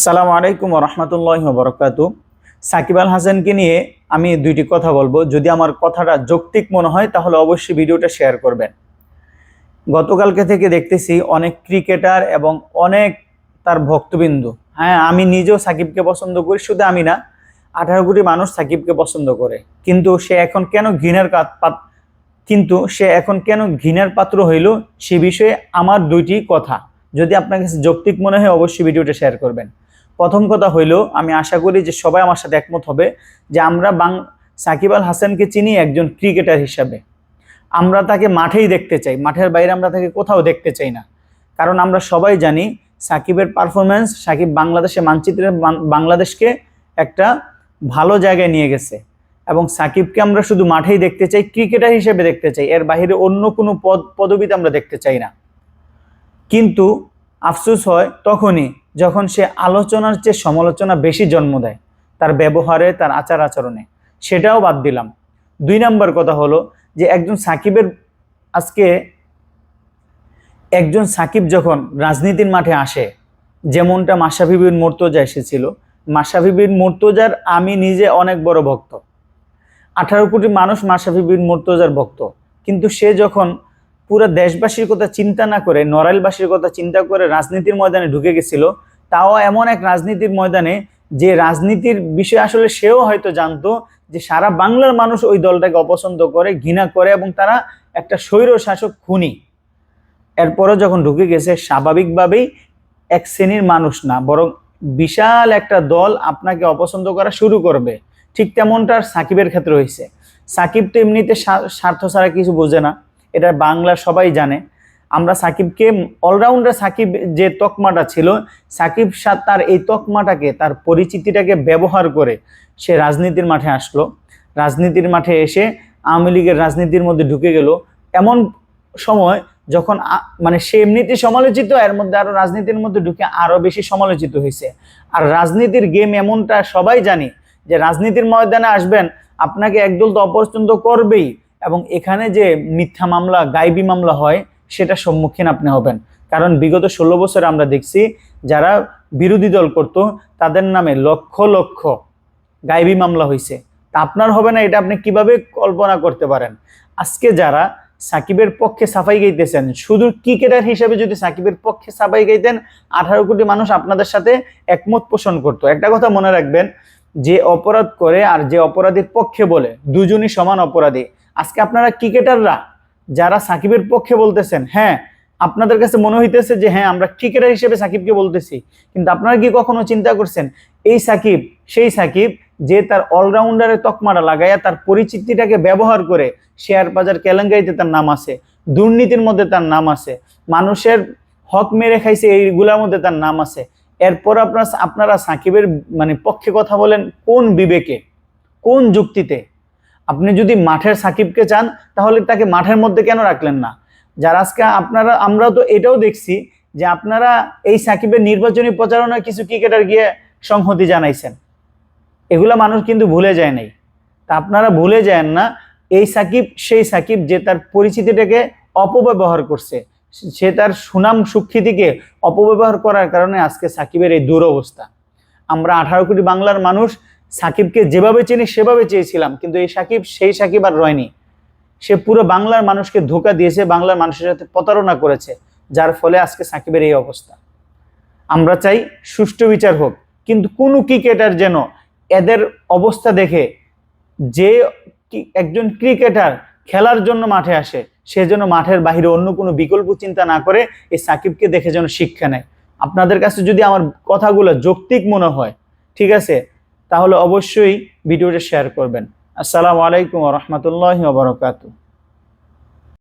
আসসালামু আলাইকুম ওয়া রাহমাতুল্লাহি ওয়া বারাকাতুহু। সাকিব আল হাসানকে নিয়ে আমি দুইটি কথা বলবো। যদি আমার কথাটা যৌক্তিক মনে হয় তাহলে অবশ্যই ভিডিওটা শেয়ার করবেন। গতকালকে থেকে দেখতেছি অনেক ক্রিকেটার এবং অনেক তার ভক্তবিন্দু, হ্যাঁ আমি নিজেও সাকিবকে পছন্দ করি, শুধু আমি না, 18 কোটি মানুষ সাকিবকে পছন্দ করে। কিন্তু সে এখন কেন ঘৃণার পাত্র হইল, সে বিষয়ে আমার দুইটি কথা। যদি আপনার কাছে যৌক্তিক মনে হয় অবশ্যই ভিডিওটা শেয়ার করবেন। প্রথম কথা হইল, আমি আশা করি যে সবাই আমার সাথে একমত হবে যে আমরা সাকিব আল হাসানকে চিনি একজন ক্রিকেটার হিসাবে। আমরা তাকে মাঠেই দেখতে চাই, মাঠের বাইরে আমরা তাকে কোথাও দেখতে চাই না। কারণ আমরা সবাই জানি সাকিবের পারফরমেন্স, সাকিব বাংলাদেশে মানচিত্রে বাংলাদেশকে একটা ভালো জায়গায় নিয়ে গেছে এবং সাকিবকে আমরা শুধু মাঠেই দেখতে চাই, ক্রিকেটার হিসেবে দেখতে চাই, এর বাইরে অন্য কোনো পদবিতে আমরা দেখতে চাই না। কিন্তু আফসোস হয় তখনই যখন সে আলোচনার চেয়ে সমালোচনা বেশি জন্ম দেয়, তার ব্যবহারে, তার আচার আচরণে। সেটাও বাদ দিলাম। 2 নম্বর কথা হলো যে একজন সাকিব যখন রাজনীতির মাঠে আসে, যেমনটা মাশরাফি বিন মুর্তজা এসেছিল। মাশরাফি বিন মুর্তজার আমি নিজে অনেক বড় ভক্ত, 18 কোটি মানুষ মাশরাফি বিন মুর্তজার ভক্ত। কিন্তু সে যখন পুরো দেশবাসীর কথা চিন্তা না করে, নড়াইলবাসীর কথা চিন্তা করে রাজনীতির ময়দানে ঢুকে গেছিল, তাও এমন এক রাজনীতির ময়দানে যে রাজনীতির বিষয়ে আসলে সেও হয়তো জানতো যে সারা বাংলার মানুষ ওই দলটাকে অপছন্দ করে, ঘৃণা করে এবং তারা একটা স্বৈর শাসক, খুনি। এরপরও যখন ঢুকে গেছে, স্বাভাবিকভাবেই এক শ্রেণীর মানুষ না, বরং বিশাল একটা দল আপনাকে অপছন্দ করা শুরু করবে। ঠিক তেমনটা সাকিবের ক্ষেত্রে হয়েছে। সাকিব তো এমনিতে স্বার্থ ছাড়া কিছু বোঝে না, এটা বাংলা সবাই জানে। আমরা সাকিবকে অলরাউন্ডার সাকিব যে তকমাটা ছিল, সাকিব তার এই তকমাটাকে, তার পরিচিতিটাকে ব্যবহার করে সে রাজনীতির মাঠে আসলো। রাজনীতির মাঠে এসে আওয়ামী লীগের রাজনীতির মধ্যে ঢুকে গেল। এমন সময় যখন মানে সে এমনিতে সমালোচিত, এর মধ্যে আরো রাজনীতির মধ্যে ঢুকে আরো বেশি সমালোচিত হয়েছে। আর রাজনীতির গেম এমনটা, সবাই জানি যে রাজনীতির ময়দানে আসবেন, আপনাকে একদল তো অপছন্দ করবেই এবং এখানে যে মিথ্যা মামলা, গায়েবী মামলা হয়, সেটা সম্মুখীন আপনি হবেন। কারণ বিগত 16 বছরে আমরা দেখছি যারা বিরোধী দল করত তাদের নামে লক্ষ লক্ষ গায়েবী মামলা হয়েছে। তা আপনার হবে না, এটা আপনি কিভাবে কল্পনা করতে পারেন? আজকে যারা সাকিবের পক্ষে সাফাই গাইতেছেন, শুধু ক্রিকেটার হিসেবে যদি সাকিবের পক্ষে সাফাই গাইতেন, 18 কোটি মানুষ আপনাদের সাথে একমত পোষণ করতো। একটা কথা মনে রাখবেন, যে অপরাধ করে আর যে অপরাধীর পক্ষে বলে, দুজনই সমান অপরাধী। আজকে আপনারা ক্রিকেটাররা যারা সাকিবের পক্ষে বলতেছেন, হ্যাঁ আপনাদের কাছে মনে হইতেছে যে হ্যাঁ আমরা ক্রিকেটার হিসেবে সাকিবকে বলতেছি, কিন্তু আপনারা কি কখনো চিন্তা করছেন এই সাকিব সেই সাকিব যে তার অলরাউন্ডারের তকমাটা লাগাইয়া তার পরিচিতিটাকে ব্যবহার করে শেয়ার বাজার কেলেঙ্কারিতে তার নাম আছে, দুর্নীতির মধ্যে তার নাম আছে, মানুষের হক মেরে খাইছে এইগুলোর মধ্যে তার নাম আছে। এরপর আপনারা সাকিবের মানে পক্ষে কথা বলেন কোন বিবেকে, কোন যুক্তিতে? আপনি যদি মাঠের সাকিবকে চান তাহলে তাকে মাঠের মধ্যে কেন রাখলেন না? যারা আজকে আমরা তো এটাও দেখছি যে আপনারা এই সাকিবের নির্বাচনী প্রচারণায় কিছু ক্রিকেটার গিয়ে সংহতি জানাইছেন, এগুলা মানুষ কিন্তু ভুলে যায় নাই। তা আপনারা ভুলে যায় না, এই সাকিব সেই সাকিব যে তার পরিচিতিটাকে অপব্যবহার করছে, সে তার সুনাম সুখ্যাতিকে অপব্যবহার করার কারণে আজকে সাকিবের এই দুরবস্থা। আমরা 18 কোটি বাংলার মানুষ সাকিবকে যেভাবে চিনি সেভাবে চেয়েছিলাম, কিন্তু এই সাকিব সেই সাকিব আর রয়নি। সে পুরো বাংলার মানুষকে ধোঁকা দিয়েছে, বাংলার মানুষের সাথে প্রতারণা করেছে, যার ফলে আজকে সাকিবের এই অবস্থা। আমরা চাই সুষ্ঠু বিচার হোক, কিন্তু কোন ক্রিকেটার যেন এদের অবস্থা দেখে, যে একজন ক্রিকেটার খেলার জন্য মাঠে আসে, সে যেন মাঠের বাহিরে অন্য কোনো বিকল্প চিন্তা না করে এই সাকিবকে দেখে যেন শিক্ষা নেয়। আপনাদের কাছে যদি আমার কথাগুলো যৌক্তিক মনে হয়, ঠিক আছে, তাহলে অবশ্যই ভিডিওটা শেয়ার করবেন। আসসালামু আলাইকুম ওয়া রাহমাতুল্লাহি ওয়া বারাকাতুহু।